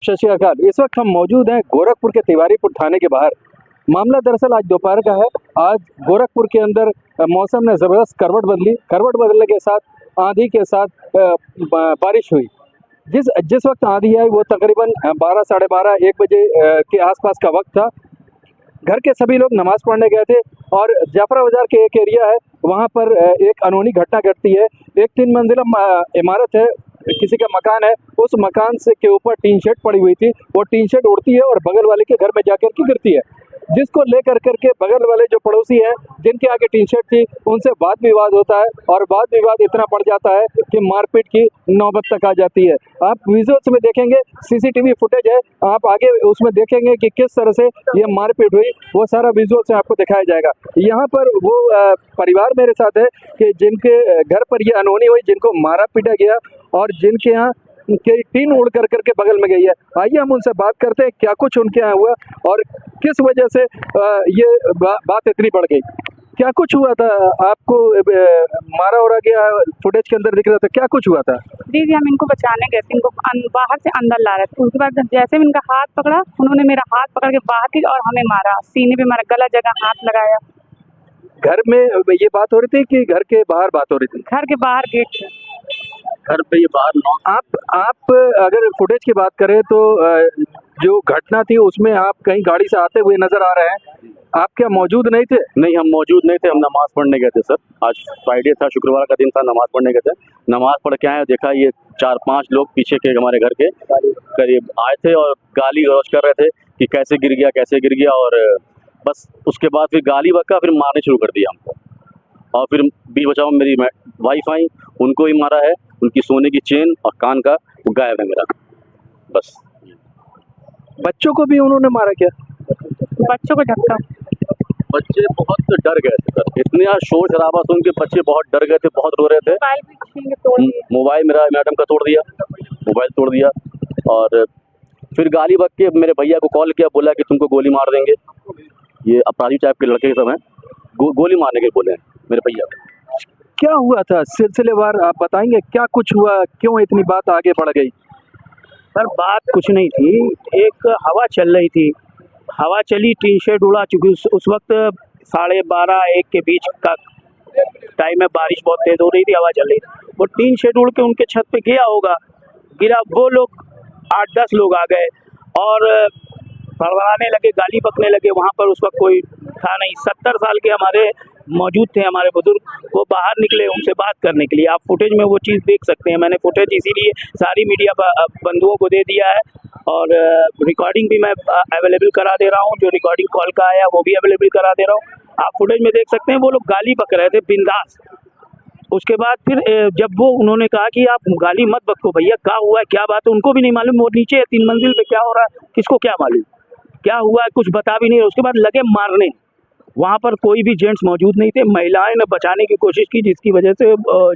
सत श्री अकाल। इस वक्त हम मौजूद हैं गोरखपुर के तिवारीपुर थाने के बाहर। मामला दरअसल आज दोपहर का है। आज गोरखपुर के अंदर मौसम ने ज़बरदस्त करवट बदली। करवट बदलने के साथ आंधी के साथ बारिश हुई। जिस वक्त आंधी आई वो तकरीबन 12 साढ़े 12 1 बजे के आसपास का वक्त था। घर के सभी लोग नमाज़ पढ़ने गए थे और जाफरा बाज़ार के एक एरिया है, वहाँ पर एक अनहोनी घटना घटती है। एक 3 मंजिला इमारत है, किसी का मकान है। उस मकान से के ऊपर टीन शेड पड़ी हुई थी। वो टीन शेड उड़ती है और बगल वाले के घर में जाकर के गिरती है, जिसको लेकर करके बगल वाले जो पड़ोसी हैं जिनके आगे टीन शेड थी उनसे वाद विवाद होता है और वाद विवाद इतना बढ़ जाता है कि मारपीट की नौबत तक आ जाती है। आप विजुअल्स में देखेंगे, सीसीटीवी फुटेज है, आप आगे उसमें देखेंगे कि किस तरह से ये मारपीट हुई। वो सारा विजुअल्स आपको दिखाया जाएगा। यहाँ पर वो परिवार मेरे साथ है कि जिनके घर पर ये अनहोनी हुई, जिनको मारा पीटा गया और जिनके यहाँ के टीन उड़ कर करके बगल में गई है। आइए हम उनसे बात करते हैं क्या कुछ उनके यहाँ हुआ और किस वजह से ये बात इतनी बढ़ गई। क्या कुछ हुआ था? आपको मारा उड़ा गया, फुटेज के अंदर दिख रहा था, क्या कुछ हुआ था? दीदी हम इनको बचाने गए थे, इनको बाहर से अंदर ला रहे थे। उसके बाद जैसे इनका हाथ पकड़ा, उन्होंने मेरा हाथ पकड़ के बाहर की और हमें मारा, सीने पे मारा, गलत जगह हाथ लगाया। घर में ये बात हो रही थी कि घर के बाहर बात हो रही थी? घर के बाहर गेट है। घर पे ये बाहर आप अगर फुटेज की बात करें तो जो घटना थी उसमें आप कहीं गाड़ी से आते हुए नजर आ रहे हैं, आप क्या मौजूद नहीं थे? नहीं, हम मौजूद नहीं थे, हम नमाज पढ़ने गए थे सर। आज फ्राइडे था, शुक्रवार का दिन था, नमाज पढ़ने गए थे। नमाज पढ़ के आए, देखा ये 4-5 लोग पीछे के हमारे घर के करीब आए थे और गाली गलौज कर रहे थे कि कैसे गिर गया कैसे गिर गया। और बस उसके बाद फिर गाली बका, फिर मारने शुरू कर दिया हमको। और फिर बीच बचाव मेरी वाइफ आई, उनको भी मारा है। उनकी सोने की चेन और कान का वो गायब है मेरा। बस बच्चों को भी उन्होंने मारा क्या? बच्चों को धक्का। बच्चे बहुत डर गए थे सर, इतना शोर शराबा सुन के बच्चे बहुत डर गए थे, बहुत रो रहे थे। मोबाइल भी छीन के तोड़ दिए। मोबाइल मेरा मैडम का तोड़ दिया, मोबाइल तोड़ दिया। और फिर गाली बक के मेरे भैया को कॉल किया, बोला कि तुमको गोली मार देंगे। ये अपराधी टाइप के लड़के सब हैं, गोली मारने के बोले हैं मेरे भैया। क्या हुआ था सिलसिलेवार आप बताएंगे, क्या कुछ हुआ, क्यों इतनी बात आगे बढ़ गई? सर बात कुछ नहीं थी, एक हवा चल रही थी, हवा चली, टीन शेड उड़ा चुकी। उस वक्त 12:30-1 के बीच का टाइम है, बारिश बहुत तेज हो रही थी, हवा चल रही थी। वो टीन शेड उड़ के उनके छत पे गया होगा, गिरा। वो लोग 8-10 लोग आ गए और फड़फड़ाने लगे, गाली बकने लगे। वहाँ पर उस वक्त कोई था नहीं। 70 साल के हमारे मौजूद थे, हमारे बुजुर्ग, वो बाहर निकले उनसे बात करने के लिए। आप फुटेज में वो चीज़ देख सकते हैं। मैंने फुटेज इसीलिए सारी मीडिया बंधुओं को दे दिया है और रिकॉर्डिंग भी मैं अवेलेबल करा दे रहा हूँ। जो रिकॉर्डिंग कॉल का आया वो भी अवेलेबल करा दे रहा हूँ। आप फुटेज में देख सकते हैं, वो लोग गाली बक रहे थे बिंदास। उसके बाद फिर जब वो उन्होंने कहा कि आप गाली मत बको भैया, क्या हुआ है, क्या बात है, उनको भी नहीं मालूम। वो नीचे 3 मंजिल पे क्या हो रहा है, किसको क्या मालूम, क्या हुआ है, कुछ बता भी नहीं। उसके बाद लगे मारने। वहाँ पर कोई भी जेंट्स मौजूद नहीं थे। महिलाएं ने बचाने की कोशिश की, जिसकी वजह से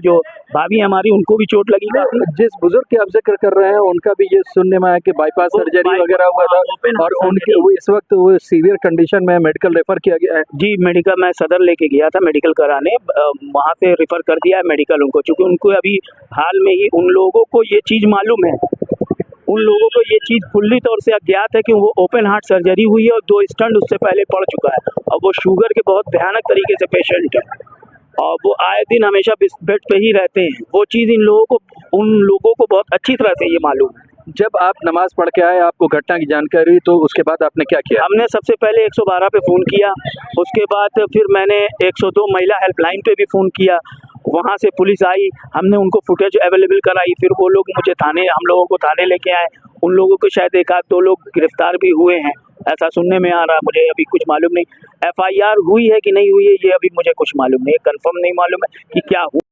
जो भाभी हमारी, उनको भी चोट लगी। जिस बुजुर्ग के आप जिक्र कर रहे हैं उनका भी ये सुनने में आया कि बाईपास सर्जरी वगैरह हुआ था और उनके इस वक्त वो सीवियर कंडीशन में मेडिकल रेफर किया गया है। जी, मेडिकल मैं सदर लेके गया था मेडिकल कराने, वहाँ से रेफर कर दिया है मेडिकल उनको, चूँकि उनको अभी हाल में ही उन लोगों को ये चीज़ मालूम है, उन लोगों को ये चीज़ फुल्ली तौर से अज्ञात है कि वो ओपन हार्ट सर्जरी हुई है और 2 स्टंट उससे पहले पड़ चुका है और वो शुगर के बहुत भयानक तरीके से पेशेंट है और वो आए दिन हमेशा बेड पे ही रहते हैं। वो चीज़ उन लोगों को बहुत अच्छी तरह से ये मालूम है। जब आप नमाज पढ़ के आए, आपको घटना की जानकारी हुई, तो उसके बाद आपने क्या किया? हमने सबसे पहले 112 पे फ़ोन किया, उसके बाद फिर मैंने 102 महिला हेल्पलाइन पे भी फ़ोन किया। वहाँ से पुलिस आई, हमने उनको फुटेज अवेलेबल कराई। फिर वो लोग हम लोगों को थाने लेके आए। उन लोगों को शायद 1-2 लोग गिरफ्तार भी हुए हैं, ऐसा सुनने में आ रहा। मुझे अभी कुछ मालूम नहीं, FIR हुई है कि नहीं हुई है ये अभी मुझे कुछ मालूम नहीं, कंफर्म नहीं मालूम है कि क्या हुआ।